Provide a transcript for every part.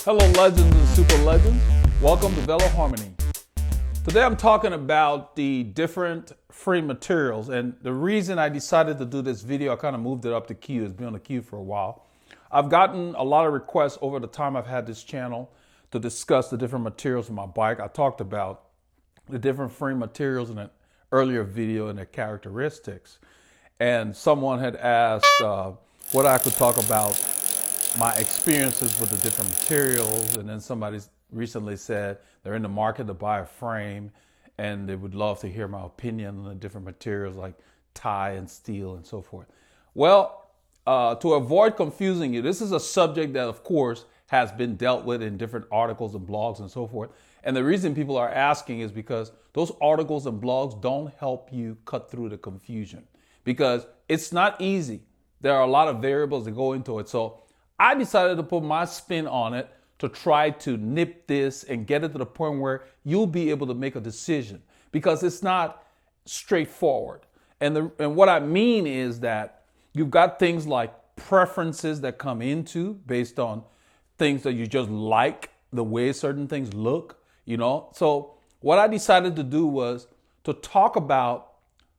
Hello legends and super legends, welcome to Veloharmony. Today I'm talking about the different frame materials, and the reason I decided to do this video, I kind of moved it up the queue, it's been on the queue for a while. I've gotten a lot of requests over the time I've had this channel to discuss the different materials of my bike. I talked about the different frame materials in an earlier video and their characteristics. And someone had asked what I could talk about my experiences with the different materials, and then somebody recently said they're in the market to buy a frame and they would love to hear my opinion on the different materials like tie and steel and so forth. Well, to avoid confusing you, this is a subject that of course has been dealt with in different articles and blogs and so forth. And the reason people are asking is because those articles and blogs don't help you cut through the confusion, because it's not easy. There are a lot of variables that go into it. So I decided to put my spin on it to try to nip this and get it to the point where you'll be able to make a decision, because it's not straightforward. And what I mean is that you've got things like preferences that come into based on things that you just like, the way certain things look, you know. So what I decided to do was to talk about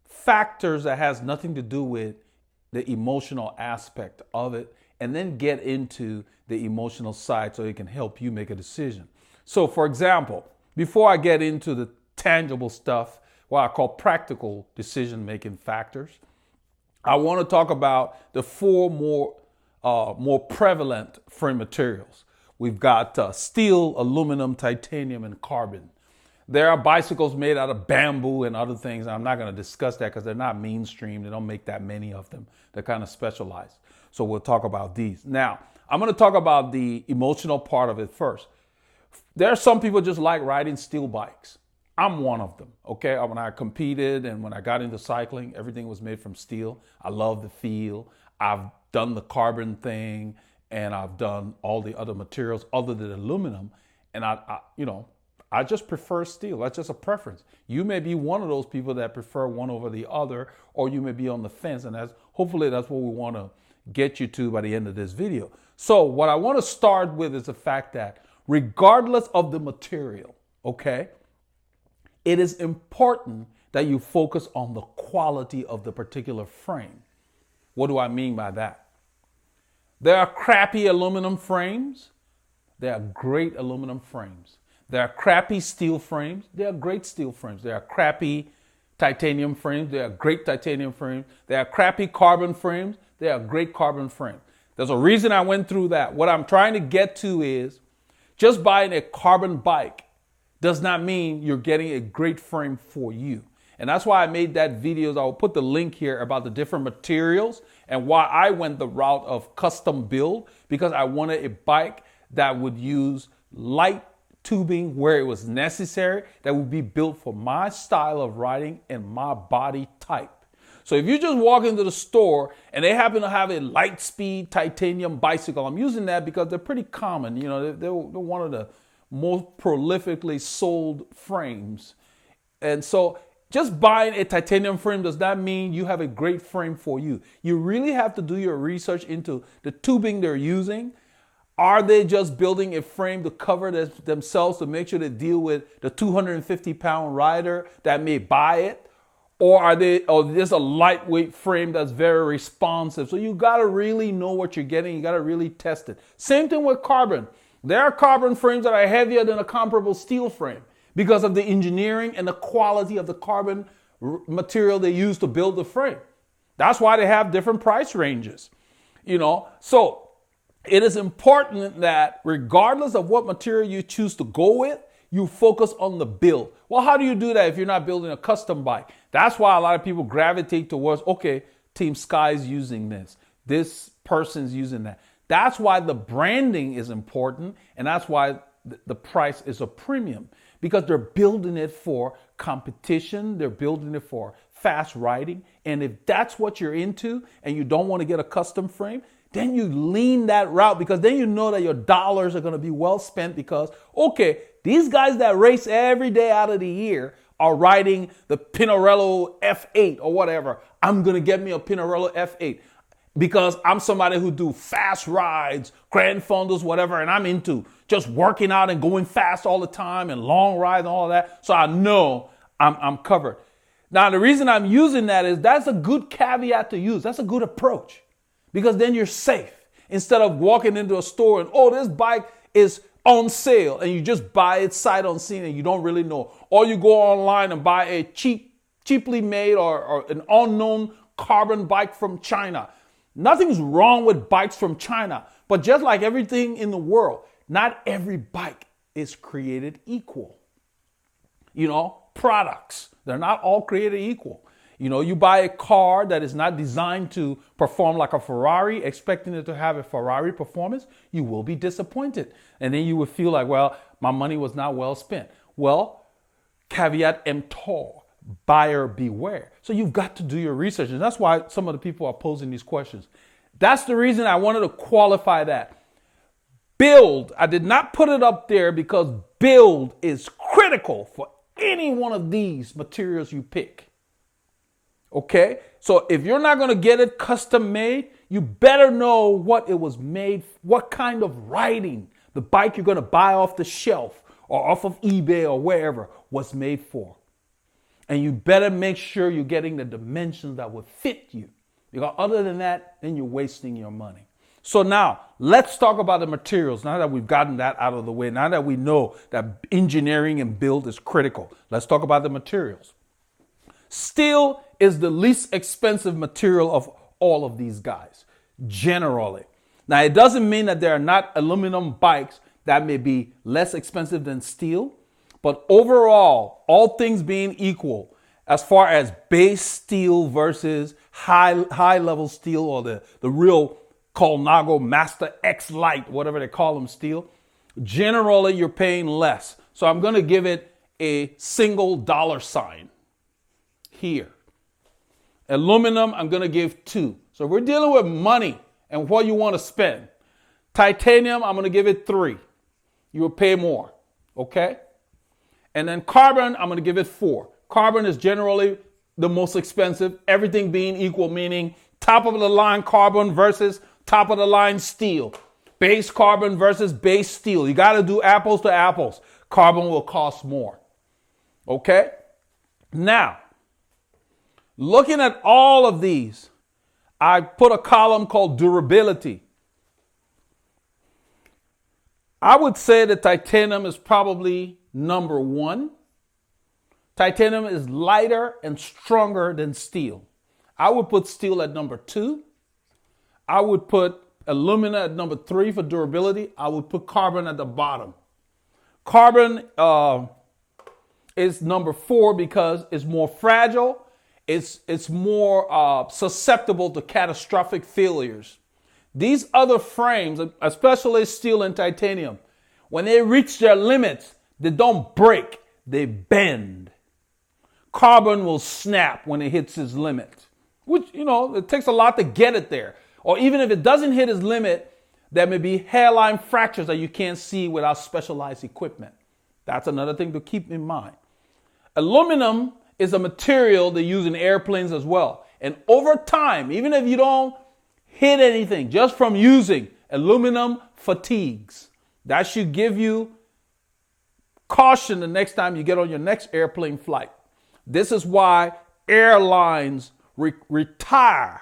factors that has nothing to do with the emotional aspect of it, and then get into the emotional side so it can help you make a decision. So for example, before I get into the tangible stuff, what I call practical decision-making factors, I want to talk about the four more prevalent frame materials. We've got steel, aluminum, titanium, and carbon. There are bicycles made out of bamboo and other things. I'm not going to discuss that because they're not mainstream. They don't make that many of them. They're kind of specialized. So we'll talk about these. Now, I'm going to talk about the emotional part of it first. There are some people just like riding steel bikes. I'm one of them, okay? When I competed and when I got into cycling, everything was made from steel. I love the feel. I've done the carbon thing, and I've done all the other materials other than aluminum. And I just prefer steel. That's just a preference. You may be one of those people that prefer one over the other, or you may be on the fence, and hopefully that's what we want to get you to by the end of this video. So what I want to start with is the fact that regardless of the material, okay, it is important that you focus on the quality of the particular frame. What do I mean by that? There are crappy aluminum frames. There are great aluminum frames. There are crappy steel frames. There are great steel frames. There are crappy titanium frames. There are great titanium frames. There are crappy carbon frames. There are great carbon frames. There's a reason I went through that. What I'm trying to get to is just buying a carbon bike does not mean you're getting a great frame for you. And that's why I made that video. I'll put the link here about the different materials and why I went the route of custom build, because I wanted a bike that would use light tubing where it was necessary, that would be built for my style of riding and my body type. So if you just walk into the store and they happen to have a light speed titanium bicycle, I'm using that because they're pretty common. You know, they're one of the most prolifically sold frames. And so just buying a titanium frame does not mean you have a great frame for you. You really have to do your research into the tubing they're using. Are they just building a frame to cover themselves to make sure they deal with the 250-pound rider that may buy it? Or there's a lightweight frame that's very responsive? So you got to really know what you're getting. You got to really test it. Same thing with carbon. There are carbon frames that are heavier than a comparable steel frame because of the engineering and the quality of the carbon material they use to build the frame. That's why they have different price ranges, you know. So it is important that regardless of what material you choose to go with, you focus on the build. Well, how do you do that if you're not building a custom bike? That's why a lot of people gravitate towards, okay, Team Sky's using this. This person's using that. That's why the branding is important, and that's why the price is a premium, because they're building it for competition. They're building it for fast riding. And if that's what you're into and you don't want to get a custom frame, then you lean that route, because then you know that your dollars are going to be well spent, because, okay, these guys that race every day out of the year are riding the Pinarello F8 or whatever. I'm going to get me a Pinarello F8. because I'm somebody who do fast rides, grand fondos, whatever, and I'm into just working out and going fast all the time and long rides and all of that. So I know I'm covered. Now, the reason I'm using that is that's a good caveat to use. That's a good approach because then you're safe instead of walking into a store and, oh, this bike is on sale and you just buy it sight unseen and you don't really know. Or you go online and buy a cheaply made or an unknown carbon bike from China. Nothing's wrong with bikes from China, but just like everything in the world, not every bike is created equal. Products, they're not all created equal. You buy a car that is not designed to perform like a Ferrari, expecting it to have a Ferrari performance, you will be disappointed. And then you would feel like, well, my money was not well spent. Well, caveat emptor, buyer beware. So you've got to do your research. And that's why some of the people are posing these questions. That's the reason I wanted to qualify that. Build, I did not put it up there because build is critical for any one of these materials you pick. Okay? So if you're not going to get it custom made, you better know what it was made, what kind of riding the bike you're going to buy off the shelf or off of eBay or wherever was made for. And you better make sure you're getting the dimensions that will fit you. Because other than that, then you're wasting your money. So now, let's talk about the materials. Now that we've gotten that out of the way, now that we know that engineering and build is critical, let's talk about the materials. Steel is the least expensive material of all of these guys, generally. Now, it doesn't mean that there are not aluminum bikes that may be less expensive than steel, but overall, all things being equal, as far as base steel versus high level steel or the real Colnago Master X Lite, whatever they call them, steel, generally you're paying less. So I'm going to give it a single dollar sign here. Aluminum, I'm going to give 2. So we're dealing with money and what you want to spend. Titanium, I'm going to give it 3. You will pay more. Okay? And then carbon, I'm going to give it 4. Carbon is generally the most expensive, everything being equal, meaning top of the line carbon versus top of the line steel. Base carbon versus base steel. You got to do apples to apples. Carbon will cost more. Okay? Now, looking at all of these, I put a column called durability. I would say that titanium is probably number 1. Titanium is lighter and stronger than steel. I would put steel at number 2. I would put alumina at number 3 for durability. I would put carbon at the bottom. Carbon is number 4 because it's more fragile. It's more susceptible to catastrophic failures. These other frames, especially steel and titanium, when they reach their limits, they don't break, they bend. Carbon will snap when it hits its limit, which, it takes a lot to get it there. Or even if it doesn't hit its limit, there may be hairline fractures that you can't see without specialized equipment. That's another thing to keep in mind. Aluminum is a material they use in airplanes as well. And over time, even if you don't hit anything, just from using aluminum fatigues, that should give you caution the next time you get on your next airplane flight. This is why airlines retire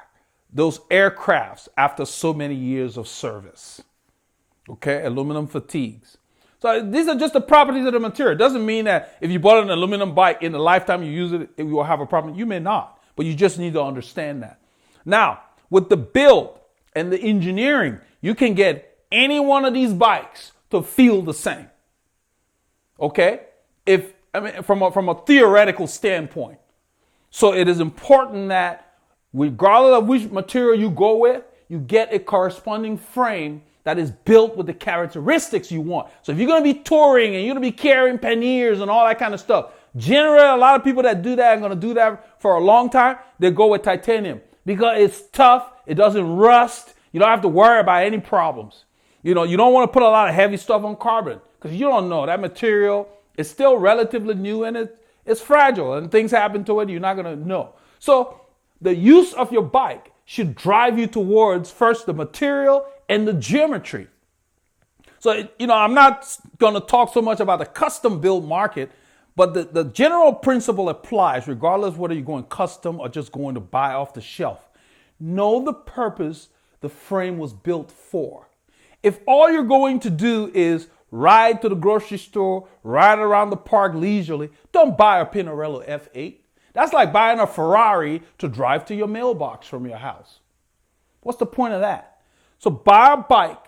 those aircrafts after so many years of service. Okay, aluminum fatigues. So these are just the properties of the material. It doesn't mean that if you bought an aluminum bike in the lifetime you use it, you will have a problem. You may not, but you just need to understand that. Now, with the build and the engineering, you can get any one of these bikes to feel the same. Okay? From a theoretical standpoint. So it is important that regardless of which material you go with, you get a corresponding frame that is built with the characteristics you want. So if you're going to be touring and you're going to be carrying panniers and all that kind of stuff, generally a lot of people that do that are going to do that for a long time. They go with titanium because it's tough. It doesn't rust. You don't have to worry about any problems. You don't want to put a lot of heavy stuff on carbon because you don't know. That material is still relatively new and it's fragile and things happen to it. You're not going to know. So the use of your bike should drive you towards first the material and the geometry. So, I'm not going to talk so much about the custom build market, but the general principle applies regardless whether you're going custom or just going to buy off the shelf. Know the purpose the frame was built for. If all you're going to do is ride to the grocery store, ride around the park leisurely, don't buy a Pinarello F8. That's like buying a Ferrari to drive to your mailbox from your house. What's the point of that? So buy a bike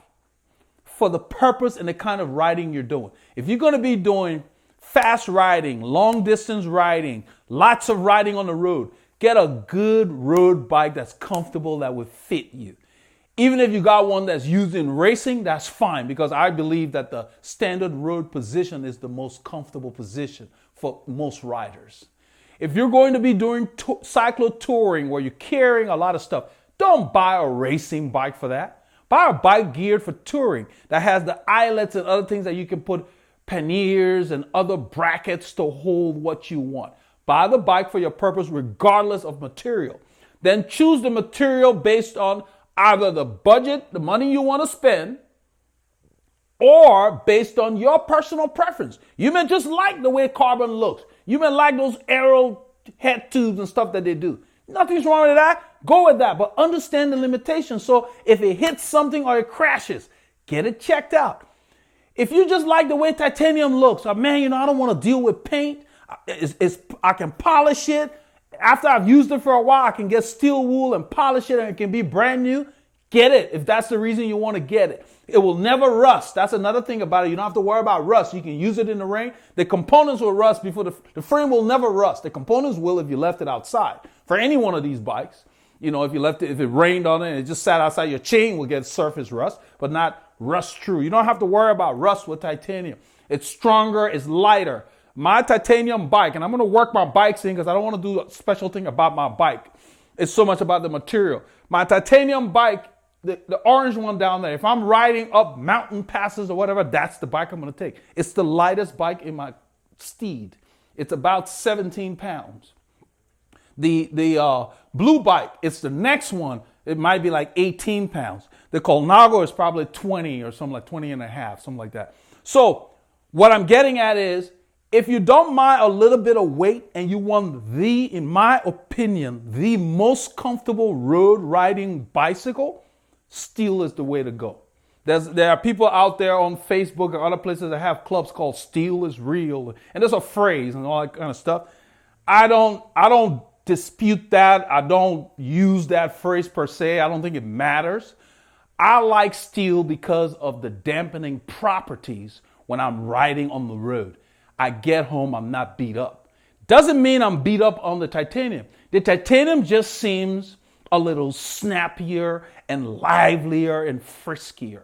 for the purpose and the kind of riding you're doing. If you're going to be doing fast riding, long distance riding, lots of riding on the road, get a good road bike that's comfortable, that would fit you. Even if you got one that's used in racing, that's fine, because I believe that the standard road position is the most comfortable position for most riders. If you're going to be doing cyclo touring where you're carrying a lot of stuff, don't buy a racing bike for that. Buy a bike geared for touring that has the eyelets and other things that you can put panniers and other brackets to hold what you want. Buy the bike for your purpose regardless of material. Then choose the material based on either the budget, the money you want to spend, or based on your personal preference. You may just like the way carbon looks. You may like those aero head tubes and stuff that they do. Nothing's wrong with that. Go with that, but understand the limitations. So if it hits something or it crashes, get it checked out. If you just like the way titanium looks, I don't want to deal with paint. I can polish it. After I've used it for a while, I can get steel wool and polish it and it can be brand new. Get it if that's the reason you want to get it. It will never rust. That's another thing about it. You don't have to worry about rust. You can use it in the rain. The components will rust before the frame will never rust. The components will if you left it outside. For any one of these bikes, if it rained on it and it just sat outside, your chain will get surface rust, but not rust true. You don't have to worry about rust with titanium. It's stronger, it's lighter. My titanium bike, and I'm going to work my bikes in because I don't want to do a special thing about my bike. It's so much about the material. My titanium bike, the orange one down there, if I'm riding up mountain passes or whatever, that's the bike I'm going to take. It's the lightest bike in my steed. It's about 17 pounds. The blue bike, it's the next one. It might be like 18 pounds. The Colnago is probably 20 or something like 20 and a half, something like that. So what I'm getting at is, if you don't mind a little bit of weight and you want in my opinion, the most comfortable road riding bicycle, steel is the way to go. There are people out there on Facebook or other places that have clubs called Steel is Real. And there's a phrase and all that kind of stuff. I don't dispute that. I don't use that phrase per se. I don't think it matters. I like steel because of the dampening properties when I'm riding on the road. I get home, I'm not beat up. Doesn't mean I'm beat up on the titanium. The titanium just seems a little snappier and livelier and friskier.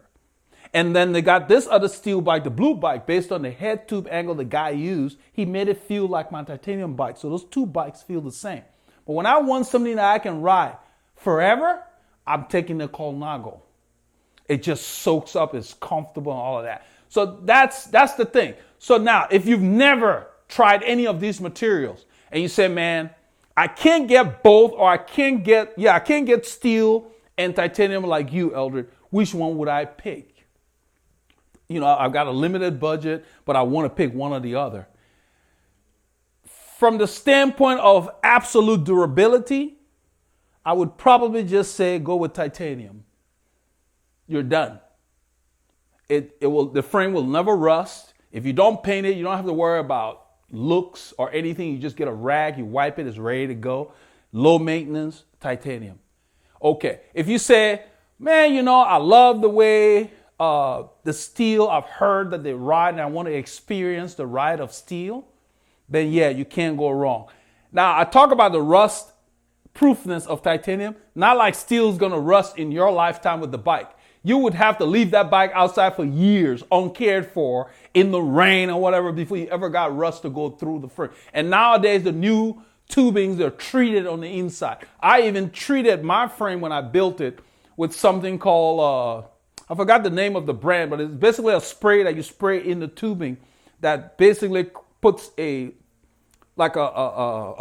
And then they got this other steel bike, the blue bike, based on the head tube angle the guy used. He made it feel like my titanium bike. So those two bikes feel the same. But when I want something that I can ride forever, I'm taking the Colnago. It just soaks up, it's comfortable and all of that. So that's the thing. So now, if you've never tried any of these materials and you say, man, I can't get both, or I can't get steel and titanium like you, Eldred, which one would I pick? I've got a limited budget, but I want to pick one or the other. From the standpoint of absolute durability, I would probably just say go with titanium. You're done. The frame will never rust. If you don't paint it, you don't have to worry about looks or anything. You just get a rag, you wipe it, it's ready to go. Low maintenance, titanium. Okay, if you say, man, I love the way the steel, I've heard that they ride and I want to experience the ride of steel, then yeah, you can't go wrong. Now, I talk about the rust proofness of titanium, not like steel's going to rust in your lifetime with the bike. You would have to leave that bike outside for years, uncared for, in the rain or whatever, before you ever got rust to go through the frame. And nowadays, the new tubings are treated on the inside. I even treated my frame when I built it with something called, I forgot the name of the brand, but it's basically a spray that you spray in the tubing that basically puts a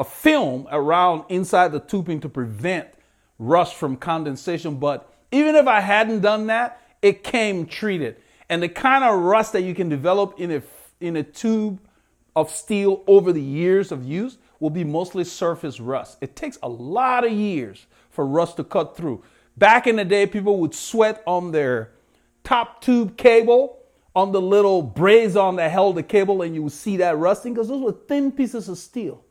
film around inside the tubing to prevent rust from condensation. But even if I hadn't done that, it came treated. And the kind of rust that you can develop in a tube of steel over the years of use will be mostly surface rust. It takes a lot of years for rust to cut through. Back in the day, people would sweat on their top tube cable, on the little braison that held the cable, and you would see that rusting because those were thin pieces of steel.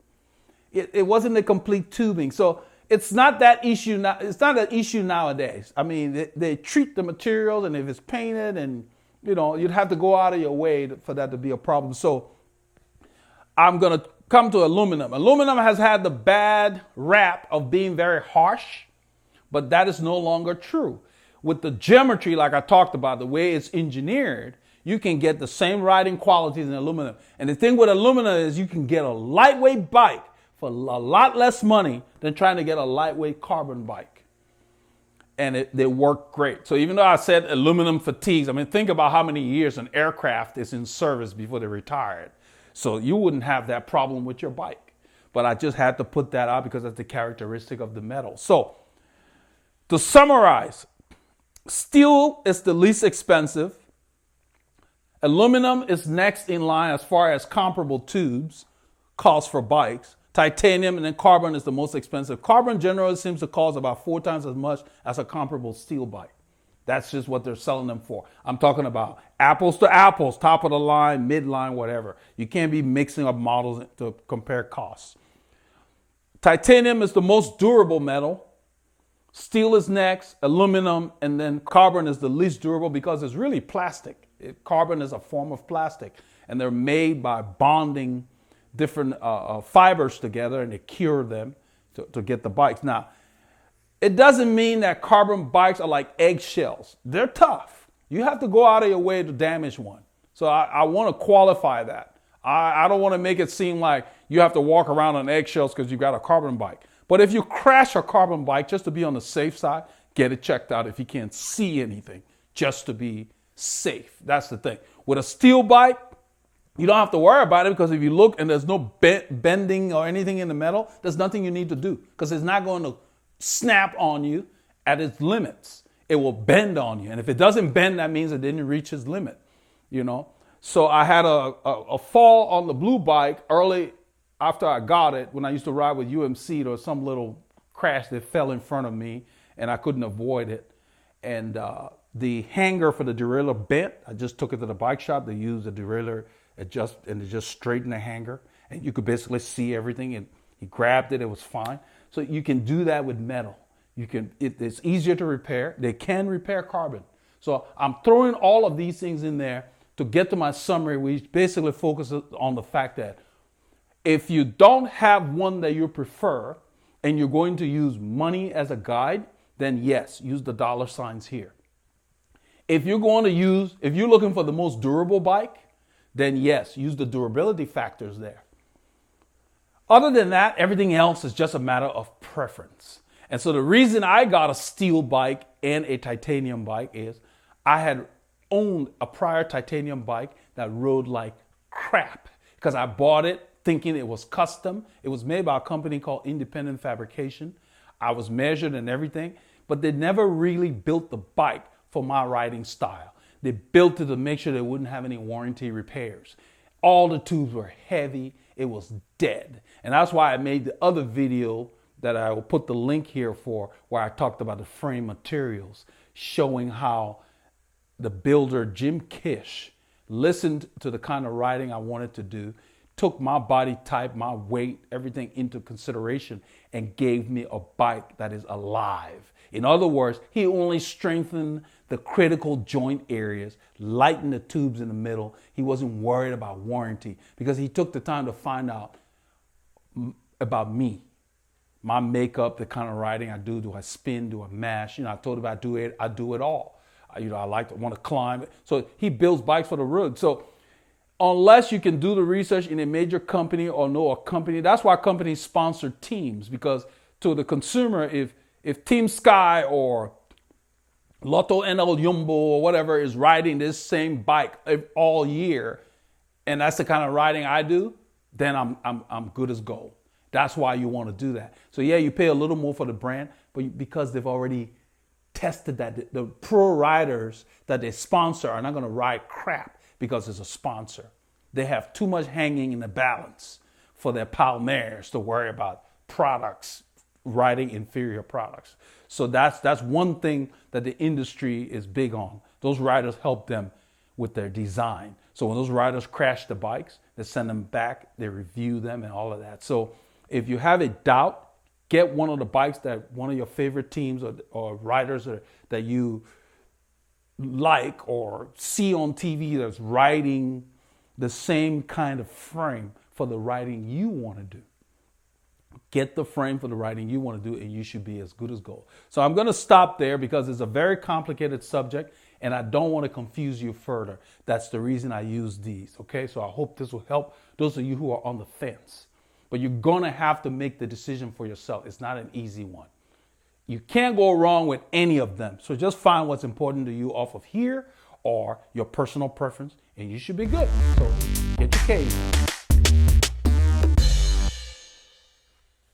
It wasn't a complete tubing. So it's not that issue now. It's not an issue nowadays. I mean, they treat the materials, and if it's painted, and you'd have to go out of your way for that to be a problem. So I'm going to come to aluminum. Aluminum has had the bad rap of being very harsh, but that is no longer true. With the geometry, like I talked about, the way it's engineered, you can get the same riding qualities in aluminum. And the thing with aluminum is you can get a lightweight bike for a lot less money than trying to get a lightweight carbon bike. And they work great. So even though I said aluminum fatigues, I mean, think about how many years an aircraft is in service before they retired. So you wouldn't have that problem with your bike. But I just had to put that out because that's the characteristic of the metal. So to summarize, steel is the least expensive. Aluminum is next in line as far as comparable tubes cost for bikes. Titanium and then carbon is the most expensive. Carbon generally seems to cost about 4 times as much as a comparable steel bike. That's just what they're selling them for. I'm talking about apples to apples, top of the line, midline, whatever. You can't be mixing up models to compare costs. Titanium is the most durable metal. Steel is next, aluminum, and then carbon is the least durable because it's really plastic. Carbon is a form of plastic, and they're made by bonding different fibers together, and they cure them to get the bikes. Now, it doesn't mean that carbon bikes are like eggshells. They're tough. You have to go out of your way to damage one. So I want to qualify that. I don't want to make it seem like you have to walk around on eggshells because you've got a carbon bike. But if you crash a carbon bike, just to be on the safe side, get it checked out if you can't see anything, just to be safe. That's the thing. With a steel bike, you don't have to worry about it because if you look and there's no bending or anything in the metal, there's nothing you need to do because it's not going to snap on you at its limits. It will bend on you. And if it doesn't bend, that means it didn't reach its limit, So I had a fall on the blue bike early after I got it. When I used to ride with UMC, there was some little crash that fell in front of me and I couldn't avoid it. And the hanger for the derailleur bent. I just took it to the bike shop. They used the derailleur and it just straightened the hanger. And you could basically see everything. And he grabbed it. It was fine. So you can do that with metal. It's easier to repair. They can repair carbon. So I'm throwing all of these things in there to get to my summary, which basically focuses on the fact that if you don't have one that you prefer and you're going to use money as a guide, then yes, use the dollar signs here. If you're looking for the most durable bike, then yes, use the durability factors there. Other than that, everything else is just a matter of preference. And so the reason I got a steel bike and a titanium bike is I had owned a prior titanium bike that rode like crap because I bought it thinking it was custom. It was made by a company called Independent Fabrication. I was measured and everything, but they never really built the bike for my riding style. They built it to make sure they wouldn't have any warranty repairs. All the tubes were heavy. It was dead. And that's why I made the other video that I will put the link here for, where I talked about the frame materials, showing how the builder, Jim Kish, listened to the kind of riding I wanted to do, took my body type, my weight, everything into consideration, and gave me a bike that is alive. In other words, he only strengthened the critical joint areas, lightened the tubes in the middle. He wasn't worried about warranty because he took the time to find out about me, my makeup, the kind of riding I do. Do I spin? Do I mash? I told him I do it all. I want to climb. So he builds bikes for the road. So unless you can do the research in a major company or know a company, that's why companies sponsor teams, because to the consumer, if Team Sky or Lotto NL Jumbo or whatever is riding this same bike all year, and that's the kind of riding I do, then I'm good as gold. That's why you want to do that. So yeah, you pay a little more for the brand, but because they've already tested that the pro riders that they sponsor are not going to ride crap because it's a sponsor. They have too much hanging in the balance for their Palmares to worry about products, riding inferior products. So that's one thing that the industry is big on. Those riders help them with their design. So when those riders crash the bikes, they send them back, they review them and all of that. So if you have a doubt, get one of the bikes that one of your favorite teams or riders that you like or see on TV that's riding the same kind of frame for the riding you want to do. Get the frame for the riding you want to do, and you should be as good as gold. So I'm going to stop there because it's a very complicated subject, and I don't want to confuse you further. That's the reason I use these, okay? So I hope this will help those of you who are on the fence. But you're going to have to make the decision for yourself. It's not an easy one. You can't go wrong with any of them. So just find what's important to you off of here or your personal preference, and you should be good. So get your case.